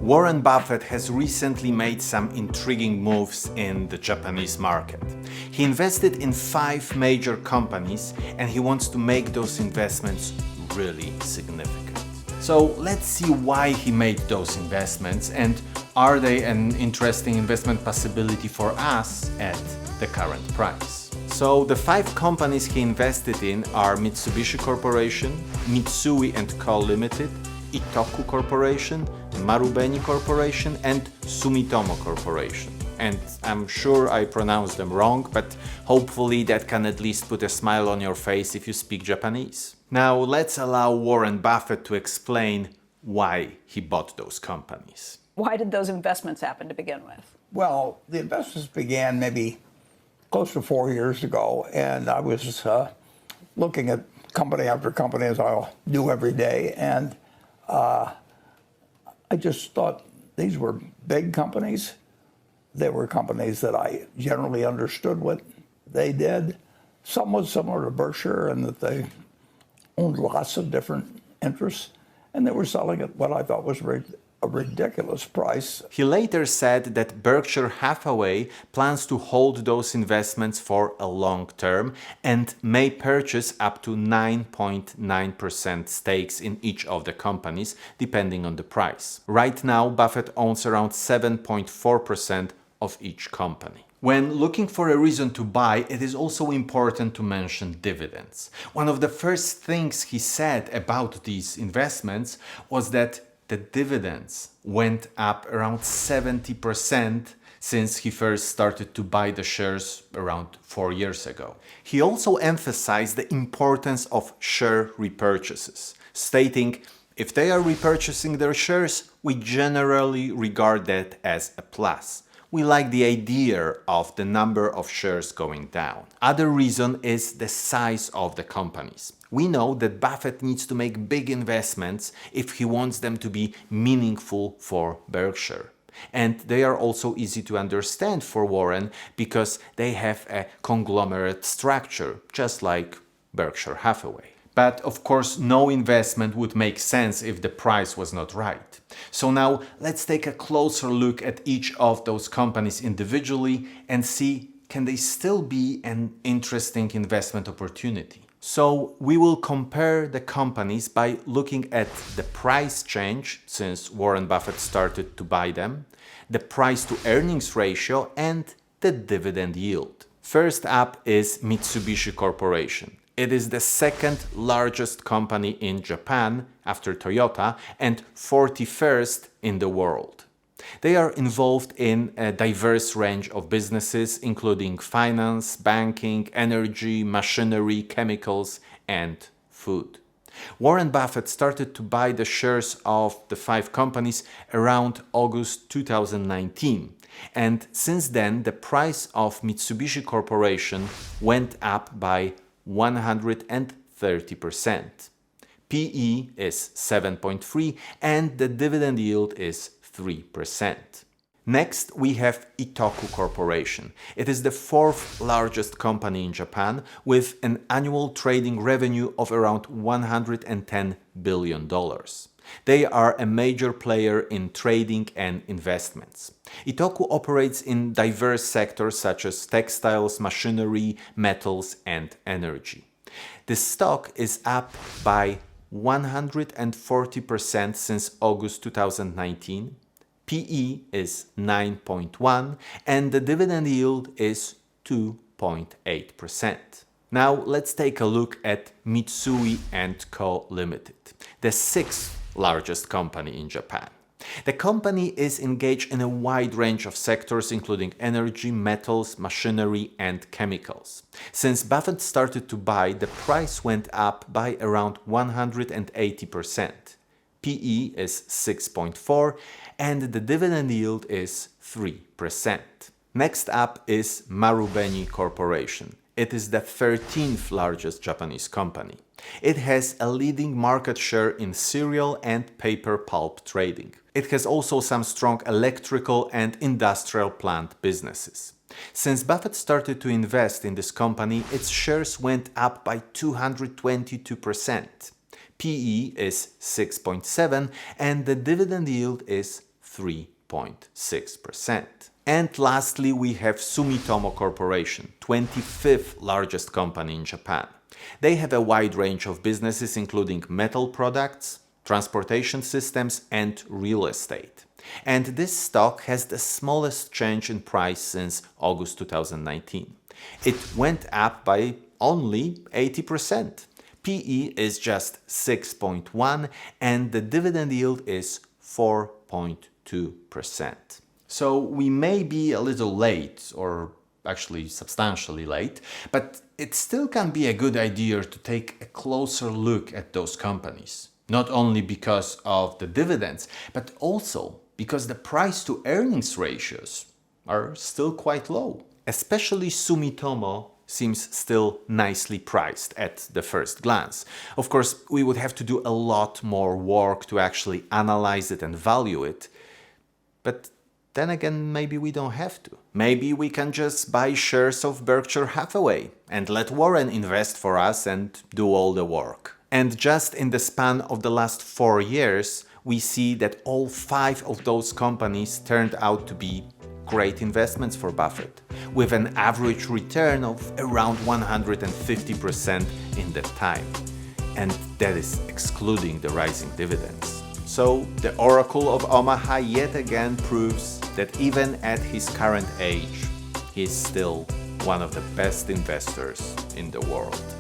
Warren Buffett has recently made some intriguing moves in the Japanese market. He invested in 5 major companies and he wants to make those investments really significant. So let's see why he made those investments and are they an interesting investment possibility for us at the current price. So the 5 companies he invested in are Mitsubishi Corporation, Mitsui Co Limited, Itochu Corporation, Marubeni Corporation and Sumitomo Corporation. And I'm sure I pronounced them wrong, but hopefully that can at least put a smile on your face if you speak Japanese. Now let's allow Warren Buffett to explain why he bought those companies. Why did those investments happen to begin with? Well, the investments began maybe close to 4 years ago, and I was looking at company after company, as I'll do every day, and I just thought these were big companies. They were companies that I generally understood what they did, somewhat similar to Berkshire, and that they owned lots of different interests, and they were selling at what I thought was a ridiculous price. He later said that Berkshire Hathaway plans to hold those investments for a long term and may purchase up to 9.9% stakes in each of the companies, depending on the price. Right now, Buffett owns around 7.4% of each company. When looking for a reason to buy, it is also important to mention dividends. One of the first things he said about these investments was that the dividends went up around 70% since he first started to buy the shares around 4 years ago. He also emphasized the importance of share repurchases, stating, if they are repurchasing their shares, we generally regard that as a plus. We like the idea of the number of shares going down. Other reason is the size of the companies. We know that Buffett needs to make big investments if he wants them to be meaningful for Berkshire. And they are also easy to understand for Warren because they have a conglomerate structure, just like Berkshire Hathaway. But of course, no investment would make sense if the price was not right. So now let's take a closer look at each of those companies individually and see, can they still be an interesting investment opportunity? So we will compare the companies by looking at the price change since Warren Buffett started to buy them, the price to earnings ratio and the dividend yield. First up is Mitsubishi Corporation. It is the second largest company in Japan after Toyota and 41st in the world. They are involved in a diverse range of businesses including finance, banking, energy, machinery, chemicals and food. Warren Buffett started to buy the shares of the 5 companies around August 2019. And since then, the price of Mitsubishi Corporation went up by 130%. PE is 7.3 and the dividend yield is 3%. Next, we have Itochu Corporation. It is the 4th largest company in Japan with an annual trading revenue of around $110 billion. They are a major player in trading and investments. Itochu operates in diverse sectors such as textiles, machinery, metals, and energy. The stock is up by 140% since August 2019. PE is 9.1 and the dividend yield is 2.8%. Now let's take a look at Mitsui Co Limited, the 6th largest company in Japan. The company is engaged in a wide range of sectors including energy, metals, machinery and chemicals. Since Buffett started to buy, the price went up by around 180%. PE is 6.4 and the dividend yield is 3%. Next up is Marubeni Corporation. It is the 13th largest Japanese company. It has a leading market share in cereal and paper pulp trading. It has also some strong electrical and industrial plant businesses. Since Buffett started to invest in this company, its shares went up by 222%. PE is 6.7 and the dividend yield is 3.6%. And lastly, we have Sumitomo Corporation, 25th largest company in Japan. They have a wide range of businesses including metal products, transportation systems, and real estate. And this stock has the smallest change in price since August 2019. It went up by only 80%. PE is just 6.1 and the dividend yield is 4.2%. So we may be a little late, or actually substantially late, but it still can be a good idea to take a closer look at those companies. Not only because of the dividends, but also because the price to earnings ratios are still quite low. Especially Sumitomo seems still nicely priced at the first glance. Of course, we would have to do a lot more work to actually analyze it and value it. But then again, maybe we don't have to. Maybe we can just buy shares of Berkshire Hathaway and let Warren invest for us and do all the work. And just in the span of the last 4 years, we see that all 5 of those companies turned out to be great investments for Buffett, with an average return of around 150% in that time. And that is excluding the rising dividends. So the Oracle of Omaha yet again proves that even at his current age, he is still one of the best investors in the world.